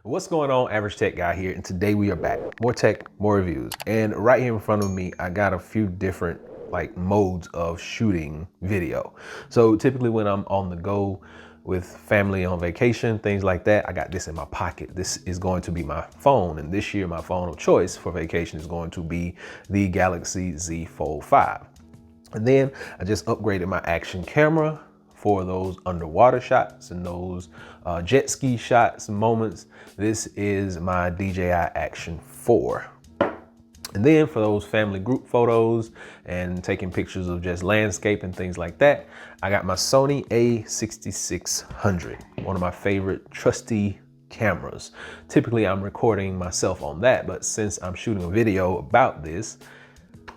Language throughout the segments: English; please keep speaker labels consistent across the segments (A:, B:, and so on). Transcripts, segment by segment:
A: What's going on, Average Tech Guy here, and today we are back. More tech, more reviews. And right here in front of me, I got a few different modes of shooting video. So typically when I'm on the go with family on vacation, things like that, I got this in my pocket. This is going to be my phone, and this year my phone of choice for vacation is going to be the Galaxy Z Fold 5. And then I just upgraded my action camera for those underwater shots and those jet ski shots and moments. This is my DJI Action 4. And then for those family group photos and taking pictures of just landscape and things like that, I got my Sony a6600, one of my favorite trusty cameras. Typically I'm recording myself on that, but since I'm shooting a video about this,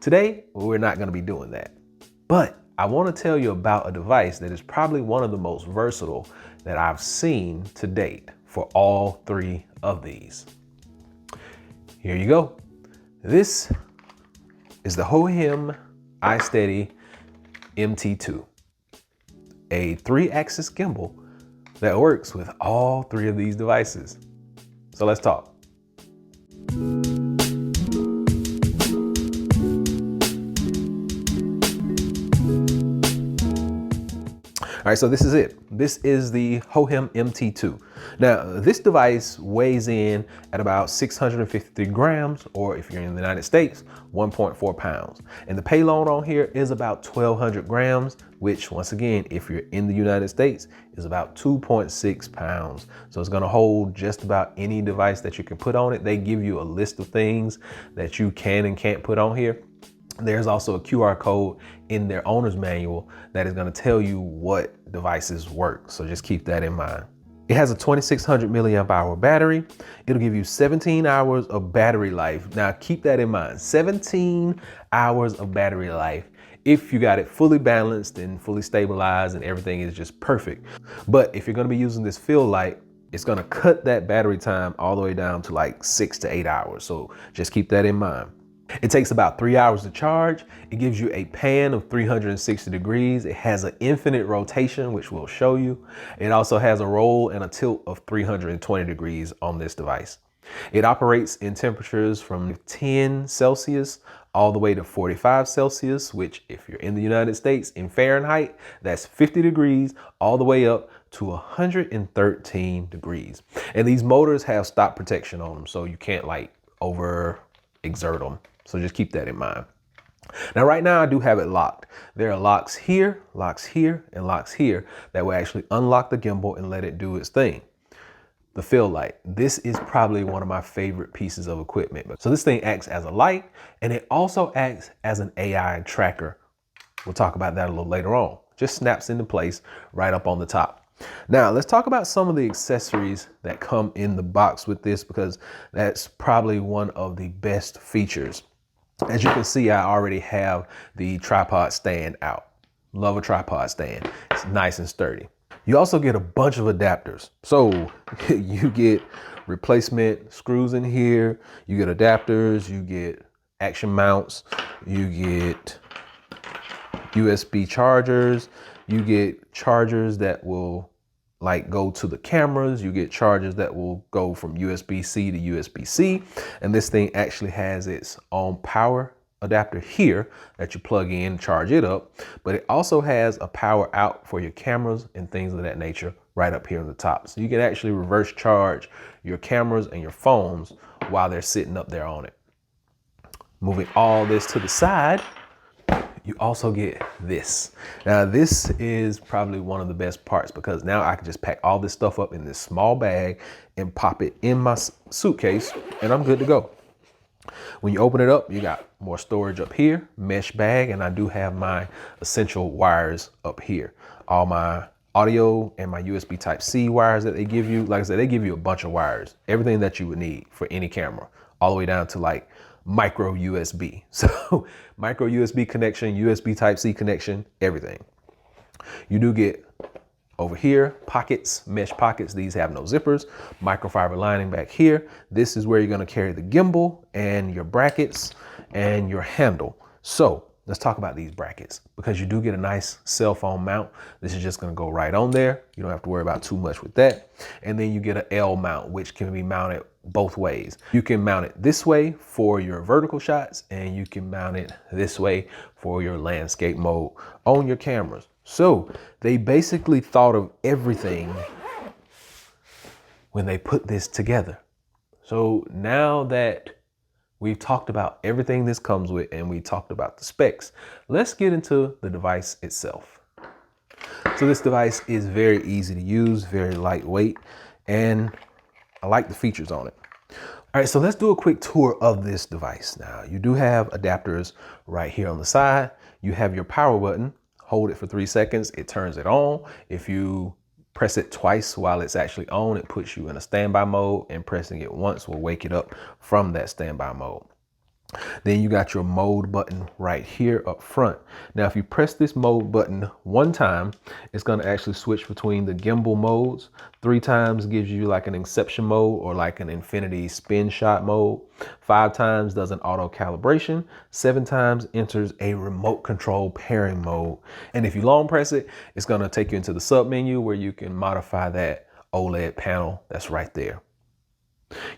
A: today we're not gonna be doing that. But I want to tell you about a device that is probably one of the most versatile that I've seen to date for all three of these. Here you go. This is the Hohem iSteady MT2, a 3-axis gimbal that works with all three of these devices. So let's talk. All right, so this is it. This is the Hohem MT2. Now, this device weighs in at about 653 grams, or if you're in the United States, 1.4 pounds. And the payload on here is about 1,200 grams, which once again, if you're in the United States, is about 2.6 pounds. So it's gonna hold just about any device that you can put on it. They give you a list of things that you can and can't put on here. There's also a QR code in their owner's manual that is going to tell you what devices work. So just keep that in mind. It has a 2600 milliamp hour battery. It'll give you 17 hours of battery life. Now keep that in mind, 17 hours of battery life if you got it fully balanced and fully stabilized and everything is just perfect. But if you're going to be using this field light, it's going to cut that battery time all the way down to like 6 to 8 hours. So just keep that in mind. It takes about 3 hours to charge. It gives you a pan of 360 degrees. It has an infinite rotation, which we'll show you. It also has a roll and a tilt of 320 degrees on this device. It operates in temperatures from 10 Celsius all the way to 45 Celsius, which if you're in the United States in Fahrenheit, that's 50 degrees all the way up to 113 degrees. And these motors have stop protection on them, so you can't exert them. So just keep that in mind. Now, right now I do have it locked. There are locks here, and locks here that will actually unlock the gimbal and let it do its thing. The field light. This is probably one of my favorite pieces of equipment. So this thing acts as a light, and it also acts as an AI tracker. We'll talk about that a little later on. Just snaps into place right up on the top. Now, let's talk about some of the accessories that come in the box with this, because that's probably one of the best features. As you can see, I already have the tripod stand out. Love a tripod stand. It's nice and sturdy. You also get a bunch of adapters. So you get replacement screws in here, you get adapters, you get action mounts, you get USB chargers, you get chargers that will go to the cameras, you get chargers that will go from USB-C to USB-C, and this thing actually has its own power adapter here that you plug in, charge it up, but it also has a power out for your cameras and things of that nature right up here on the top. So you can actually reverse charge your cameras and your phones while they're sitting up there on it. Moving all this to the side, you also get this. Now, this is probably one of the best parts, because now I can just pack all this stuff up in this small bag and pop it in my suitcase, and I'm good to go. When you open it up, you got more storage up here, mesh bag, and I do have my essential wires up here. All my audio and my USB Type-C wires that they give you. Like I said, they give you a bunch of wires, everything that you would need for any camera, all the way down to micro USB. So micro USB connection, USB Type-C connection, everything. You do get over here pockets, mesh pockets. These have no zippers. Microfiber lining back here. This is where you're going to carry the gimbal and your brackets and your handle. So let's talk about these brackets, because you do get a nice cell phone mount. This is just gonna go right on there. You don't have to worry about too much with that. And then you get an L mount, which can be mounted both ways. You can mount it this way for your vertical shots, and you can mount it this way for your landscape mode on your cameras. So they basically thought of everything when they put this together. So now that we've talked about everything this comes with and we talked about the specs, let's get into the device itself. So this device is very easy to use, very lightweight, and I like the features on it. All right, so let's do a quick tour of this device. Now, you do have adapters right here on the side. You have your power button. Hold it for 3 seconds, it turns it on. If you press it twice while it's actually on, it puts you in a standby mode, and pressing it once will wake it up from that standby mode. Then you got your mode button right here up front. Now, if you press this mode button one time, it's going to actually switch between the gimbal modes. 3 times gives you like an inception mode or like an infinity spin shot mode. 5 times does an auto calibration. 7 times enters a remote control pairing mode. And if you long press it, it's going to take you into the sub menu where you can modify that OLED panel that's right there.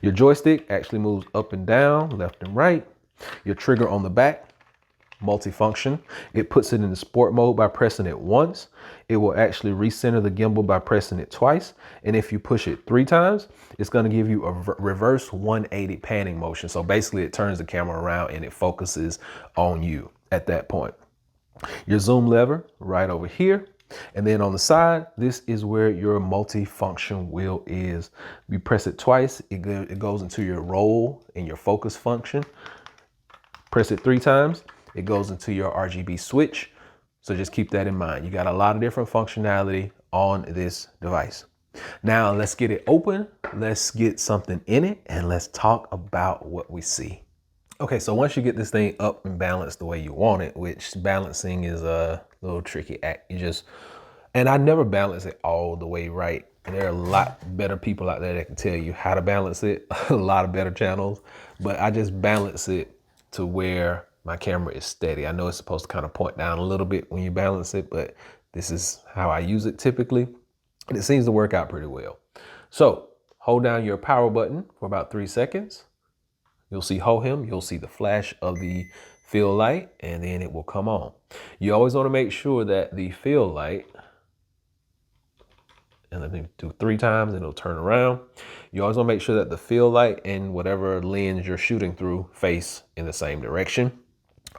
A: Your joystick actually moves up and down, left and right. Your trigger on the back, multifunction. It puts it into sport mode by pressing it once. It will actually recenter the gimbal by pressing it twice. And if you push it 3 times, it's going to give you a reverse 180 panning motion. So basically it turns the camera around and it focuses on you at that point. Your zoom lever right over here. And then on the side, this is where your multi-function wheel is. You press it twice, it goes into your roll and your focus function. Press it 3 times, it goes into your RGB switch. So just keep that in mind. You got a lot of different functionality on this device. Now let's get it open. Let's get something in it and let's talk about what we see. Okay, so once you get this thing up and balanced the way you want it, which balancing is a little tricky act. And I never balance it all the way right. And there are a lot better people out there that can tell you how to balance it, a lot of better channels, but I just balance it to where my camera is steady. I know it's supposed to kind of point down a little bit when you balance it, but this is how I use it typically. And it seems to work out pretty well. So hold down your power button for about 3 seconds. You'll see Hohem, you'll see the flash of the field light, and then it will come on. You always want to make sure that the field light, and let me do 3 times and it'll turn around. You always want to make sure that the field light and whatever lens you're shooting through face in the same direction.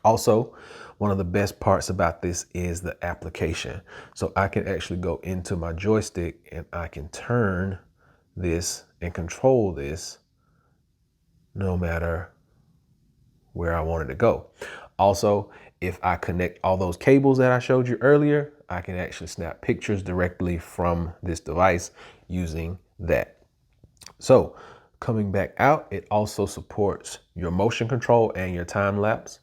A: Also, one of the best parts about this is the application. So I can actually go into my joystick and I can turn this and control this no matter where I want it to go. Also, if I connect all those cables that I showed you earlier, I can actually snap pictures directly from this device using that. So coming back out, it also supports your motion control and your time lapse.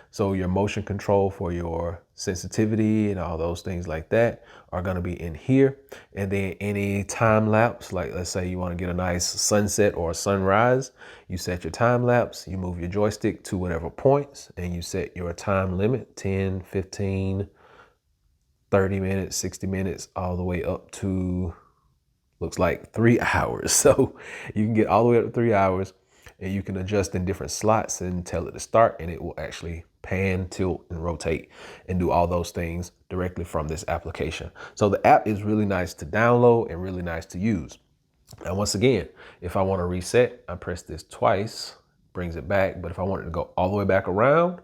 A: So your motion control for your sensitivity and all those things like that are going to be in here. And then any time lapse, like let's say you want to get a nice sunset or a sunrise, you set your time lapse, you move your joystick to whatever points and you set your time limit, 10, 15, 30 minutes, 60 minutes, all the way up to looks like 3 hours. So you can get all the way up to 3 hours and you can adjust in different slots and tell it to start and it will actually pan, tilt, and rotate and do all those things directly from this application. So the app is really nice to download and really nice to use. And once again, if I want to reset, I press this twice, brings it back. But if I want it to go all the way back around,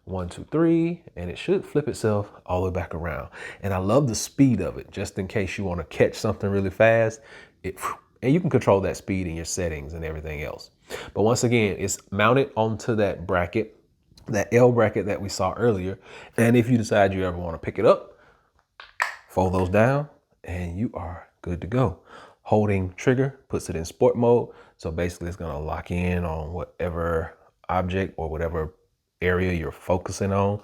A: 1, 2, 3, and it should flip itself all the way back around. And I love the speed of it, just in case you want to catch something really fast. And you can control that speed in your settings and everything else. But once again, it's mounted onto that bracket, that L bracket that we saw earlier. And if you decide you ever want to pick it up, fold those down and you are good to go. Holding trigger puts it in sport mode. So basically it's going to lock in on whatever object or whatever area you're focusing on.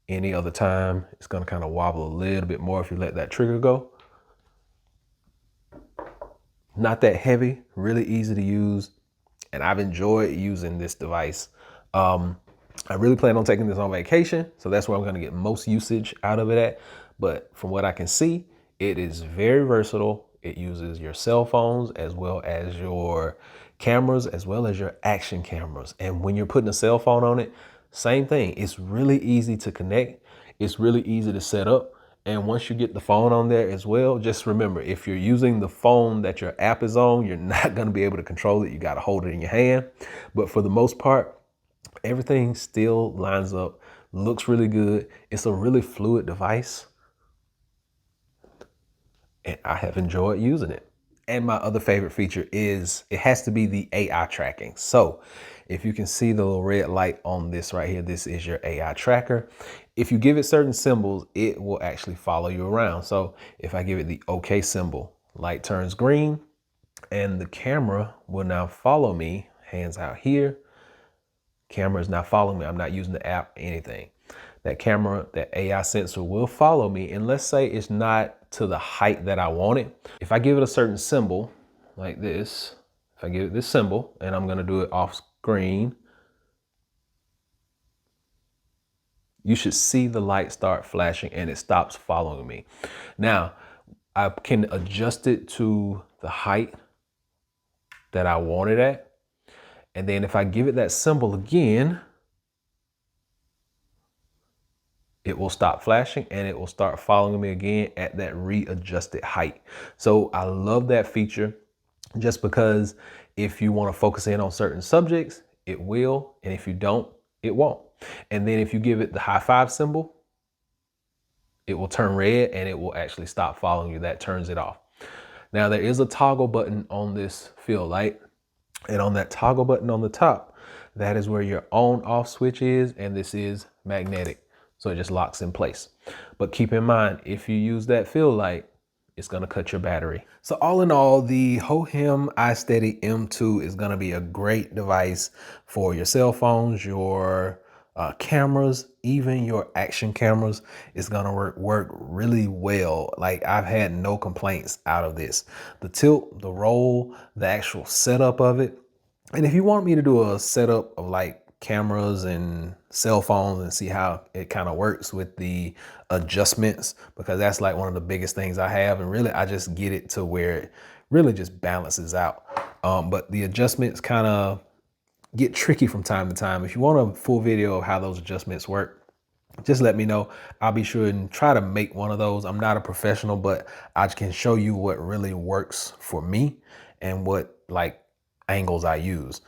A: Any other time, it's going to kind of wobble a little bit more if you let that trigger go. Not that heavy, really easy to use. And I've enjoyed using this device. I really plan on taking this on vacation, so that's where I'm gonna get most usage out of it at. But from what I can see, it is very versatile. It uses your cell phones as well as your cameras, as well as your action cameras. And when you're putting a cell phone on it, same thing. It's really easy to connect. It's really easy to set up. And once you get the phone on there as well, just remember, if you're using the phone that your app is on, you're not gonna be able to control it. You gotta hold it in your hand. But for the most part, everything still lines up, looks really good. It's a really fluid device, and I have enjoyed using it. And my other favorite feature is it has to be the AI tracking. So if you can see the little red light on this right here, this is your AI tracker. If you give it certain symbols, it will actually follow you around. So if I give it the OK symbol, light turns green, and the camera will now follow me, hands out here. Camera is not following me. I'm not using the app, anything. That camera, that AI sensor will follow me. And let's say it's not to the height that I want it. If I give it a certain symbol like this, if I give it this symbol, and I'm gonna do it off screen, you should see the light start flashing and it stops following me. Now, I can adjust it to the height that I want it at. And then if I give it that symbol again, it will stop flashing and it will start following me again at that readjusted height. So I love that feature just because if you want to focus in on certain subjects, it will. And if you don't, it won't. And then if you give it the high five symbol, it will turn red and it will actually stop following you. That turns it off. Now there is a toggle button on this field light, and on that toggle button on the top, that is where your on off switch is, and this is magnetic. So it just locks in place. But keep in mind, if you use that field light, it's gonna cut your battery. So all in all, the Hohem iSteady M2 is gonna be a great device for your cell phones, your cameras, even your action cameras. Is gonna work really well. Like, I've had no complaints out of this. The tilt, the roll, the actual setup of it. And if you want me to do a setup of like cameras and cell phones and see how it kind of works with the adjustments, because that's like one of the biggest things I have, and really I just get it to where it really just balances out. But the adjustments kind of get tricky from time to time. If you want a full video of how those adjustments work, just let me know. I'll be sure and try to make one of those. I'm not a professional, but I can show you what really works for me and what like angles I use.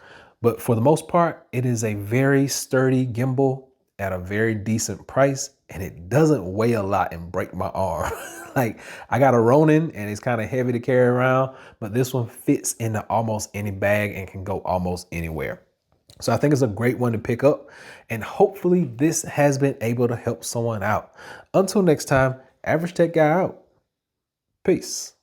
A: But for the most part, it is a very sturdy gimbal at a very decent price, and it doesn't weigh a lot and break my arm. Like, I got a Ronin and it's kind of heavy to carry around, but this one fits into almost any bag and can go almost anywhere. So I think it's a great one to pick up, and hopefully this has been able to help someone out. Until next time, Average Tech Guy out. Peace.